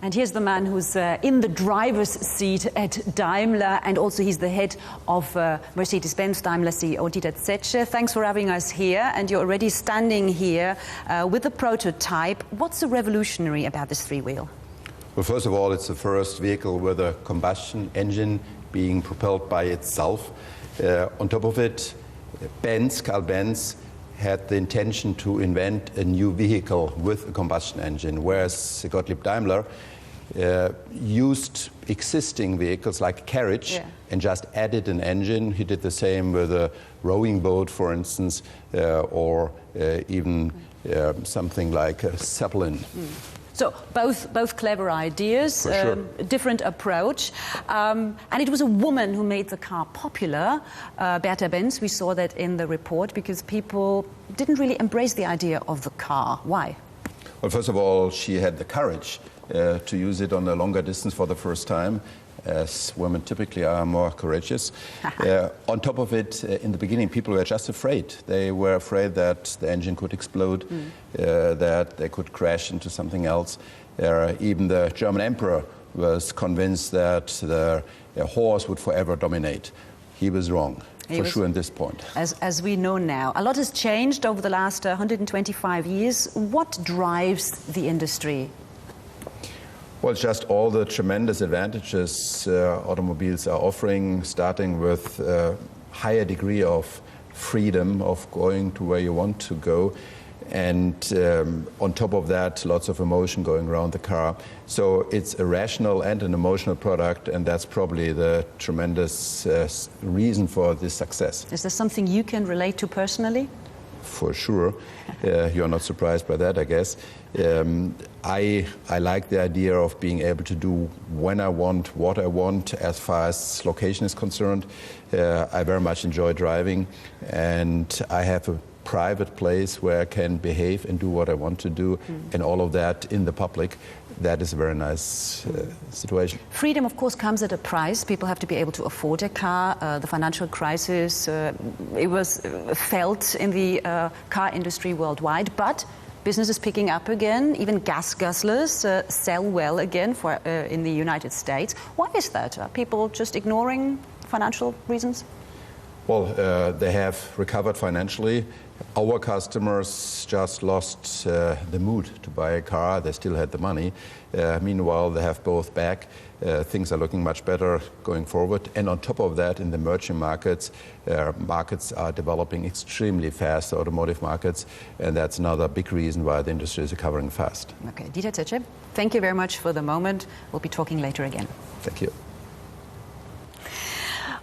And here's the man who's in the driver's seat at Daimler, and also he's the head of Mercedes-Benz Daimler CEO, Zetsche. Thanks for having us here, and you're already standing here with the prototype. What's so revolutionary about this three-wheel? Well, first of all, it's the first vehicle with a combustion engine being propelled by itself. On top of it, Carl Benz had the intention to invent a new vehicle with a combustion engine, whereas Gottlieb Daimler used existing vehicles like a carriage and just added an engine. He did the same with a rowing boat, for instance, or even something like a Zeppelin. So both clever ideas, sure. Different approach. And it was a woman who made the car popular, Bertha Benz. We saw that in the report because people didn't really embrace the idea of the car. Why? Well, first of all, she had the courage to use it on a longer distance for the first time, as women typically are more courageous. On top of it, in the beginning, people were just afraid. They were afraid that the engine could explode, that they could crash into something else. Even the German emperor was convinced that the horse would forever dominate. He was wrong. For sure, at this point. As we know now. A lot has changed over the last 125 years. What drives the industry? Well, it's just all the tremendous advantages automobiles are offering, starting with a higher degree of freedom of going to where you want to go. And on top of that, lots of emotion going around the car. So it's a rational and an emotional product, and that's probably the tremendous reason for this success. Is there something you can relate to personally? For sure. You're not surprised by that, I guess. I like the idea of being able to do when I want, what I want, as far as location is concerned. I very much enjoy driving, and I have a private place where I can behave and do what I want to do, and all of that in the public. That is a very nice situation. Freedom, of course, comes at a price. People have to be able to afford a car. The financial crisis, it was felt in the car industry worldwide, but business is picking up again. Even gas guzzlers sell well again in the United States. Why is that? Are people just ignoring financial reasons? Well, they have recovered financially. Our customers just lost the mood to buy a car. They still had the money. Meanwhile, they have both back. Things are looking much better going forward. And on top of that, in the emerging markets, markets are developing extremely fast, automotive markets. And that's another big reason why the industry is recovering fast. Okay, Dieter Zetsche, thank you very much for the moment. We'll be talking later again. Thank you.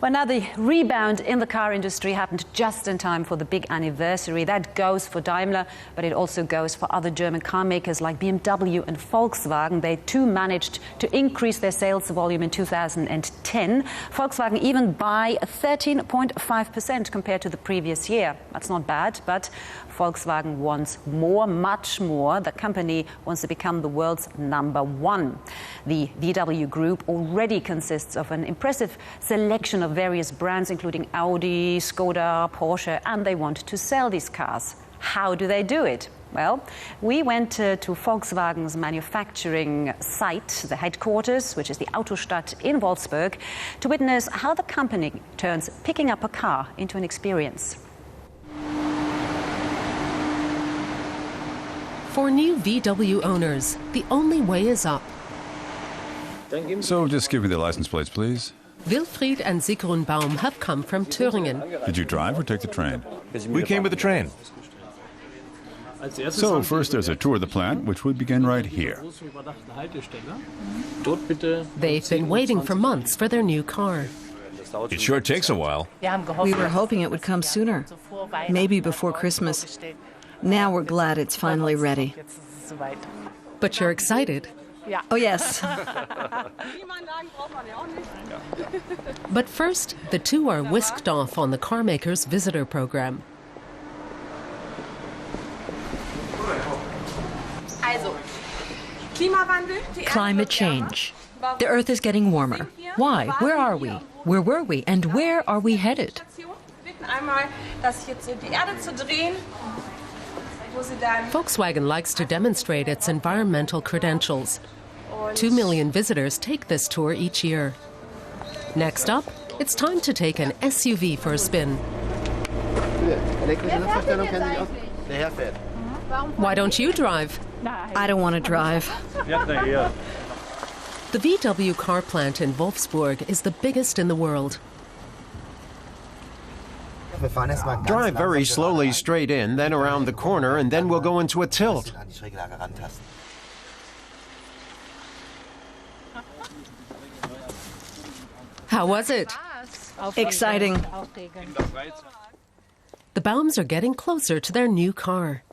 Well, now the rebound in the car industry happened just in time for the big anniversary. That goes for Daimler, but it also goes for other German car makers like BMW and Volkswagen. They too managed to increase their sales volume in 2010. Volkswagen even by 13.5% compared to the previous year. That's not bad, but Volkswagen wants more, much more. The company wants to become the world's #1. The VW Group already consists of an impressive selection of various brands, including Audi, Skoda, Porsche, and they want to sell these cars. How do they do it? Well, we went to Volkswagen's manufacturing site, the headquarters, which is the Autostadt in Wolfsburg, to witness how the company turns picking up a car into an experience. For new VW owners, the only way is up. So just give me the license plates, please. WILFRIED and SIGRUN BAUM have come from Thüringen. Did you drive or take the train? We came with the train. So first there's a tour of the plant, which would begin right here. They've been waiting for months for their new car. It sure takes a while. We were hoping it would come sooner, maybe before Christmas. Now we're glad it's finally ready. But you're excited. Oh, yes. But first, the two are whisked off on the carmaker's visitor program. Climate change. The Earth is getting warmer. Why? Where are we? Where were we? And where are we headed? Volkswagen likes to demonstrate its environmental credentials. 2 million visitors take this tour each year. Next up, it's time to take an SUV for a spin. Why don't you drive? I don't want to drive. The VW car plant in Wolfsburg is the biggest in the world. Drive very slowly straight in, then around the corner, and then we'll go into a tilt. How was it? Exciting. The BAUMs are getting closer to their new car.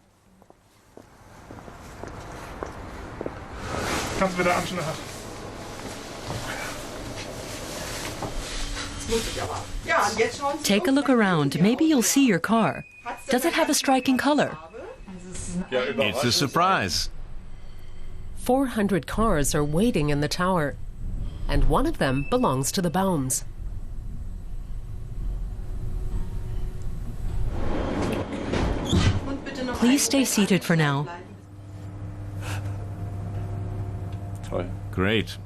Take a look around. Maybe you'll see your car. Does it have a striking color? It's a surprise. 400 cars are waiting in the tower, and one of them belongs to the BAUMs. Please stay seated for now. Great.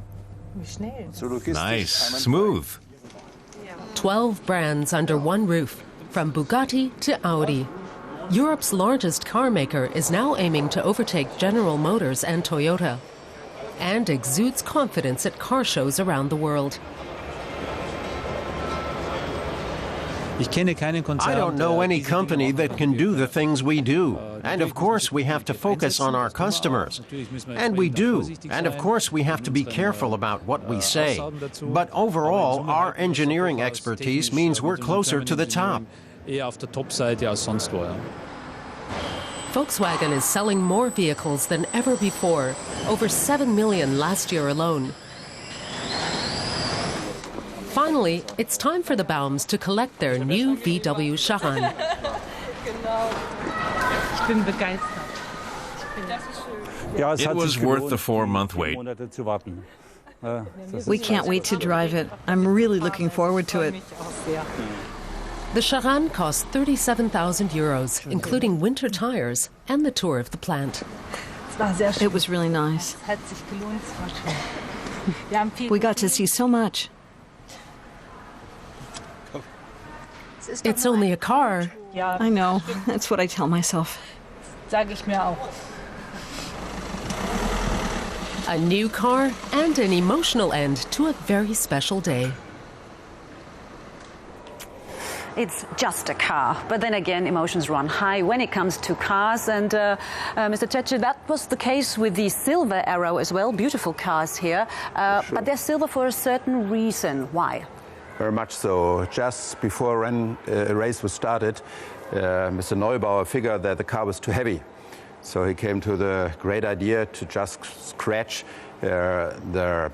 Nice. Smooth. 12 brands under one roof, from Bugatti to Audi. Europe's largest car maker is now aiming to overtake General Motors and Toyota, and exudes confidence at car shows around the world. I don't know any company that can do the things we do. And of course, we have to focus on our customers. And we do. And of course, we have to be careful about what we say. But overall, our engineering expertise means we're closer to the top. Volkswagen is selling more vehicles than ever before, over 7 million last year alone. Finally, it's time for the BAUMs to collect their new VW Charan. It was worth the 4-month wait. We can't wait to drive it. I'm really looking forward to it. The Charan cost 37,000 euros, including winter tires and the tour of the plant. It was really nice. We got to see so much. It's only a car. I know. That's what I tell myself. A new car and an emotional end to a very special day. It's just a car, but then again, emotions run high when it comes to cars. And Mr. Zetsche, that was the case with the silver Arrow as well. Beautiful cars here, Sure. but they're silver for a certain reason. Why? Very much so. Just before a race was started, Mr. Neubauer figured that the car was too heavy. So he came to the great idea to just scratch the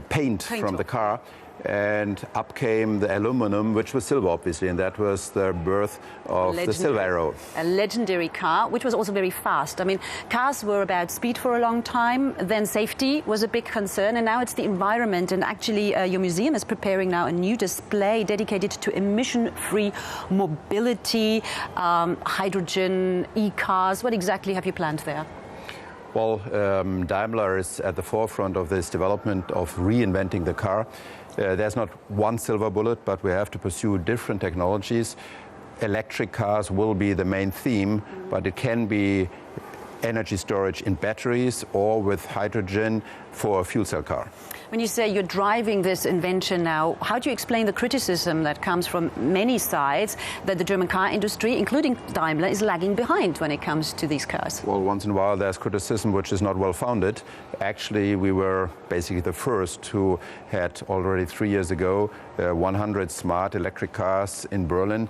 paint from the car, and up came the aluminum, which was silver, obviously, and that was the birth of the silver Arrow. A legendary car, which was also very fast. I mean, cars were about speed for a long time, then safety was a big concern, and now it's the environment. And actually, your museum is preparing now a new display dedicated to emission-free mobility, hydrogen, e-cars. What exactly have you planned there? Well, Daimler is at the forefront of this development of reinventing the car. There's not one silver bullet, but we have to pursue different technologies. Electric cars will be the main theme, but it can be energy storage in batteries or with hydrogen for a fuel cell car. When you say you're driving this invention now, how do you explain the criticism that comes from many sides that the German car industry, including Daimler, is lagging behind when it comes to these cars? Well, once in a while there's criticism which is not well founded. Actually, we were basically the first who had already 3 years ago 100 smart electric cars in Berlin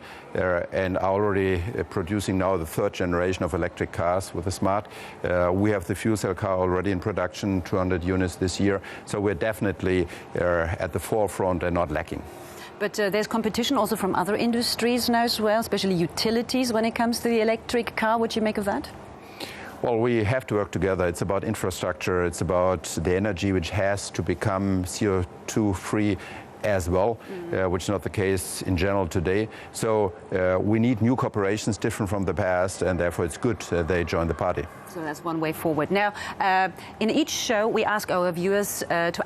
and are already producing now the third generation of electric cars with the smart. We have the fuel cell car already in production, 200 units this year. So we're definitely at the forefront and not lacking. But there's competition also from other industries now as well, especially utilities when it comes to the electric car. What do you make of that? Well, we have to work together. It's about infrastructure. It's about the energy which has to become CO2 free as well, which is not the case in general today. So we need new corporations different from the past, and therefore it's good they join the party. So that's one way forward. Now, in each show, we ask our viewers to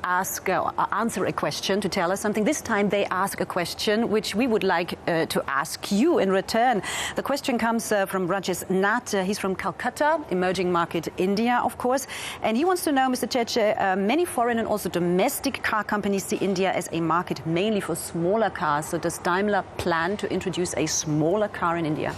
answer a question, to tell us something. This time they ask a question which we would like to ask you in return. The question comes from Rajesh Nath. He's from Calcutta, emerging market India, of course. And he wants to know, Mr. Zetsche, many foreign and also domestic car companies see India as a market mainly for smaller cars. So does Daimler plan to introduce a smaller car in India?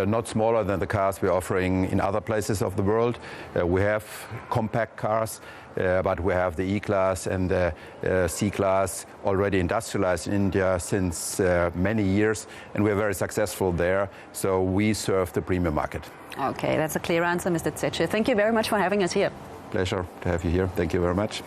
Not smaller than the cars we're offering in other places of the world. We have compact cars, but we have the E-Class and the C-Class already industrialized in India since many years, and we're very successful there. So we serve the premium market. Okay, that's a clear answer, Mr. Zetsche. Thank you very much for having us here. Pleasure to have you here. Thank you very much.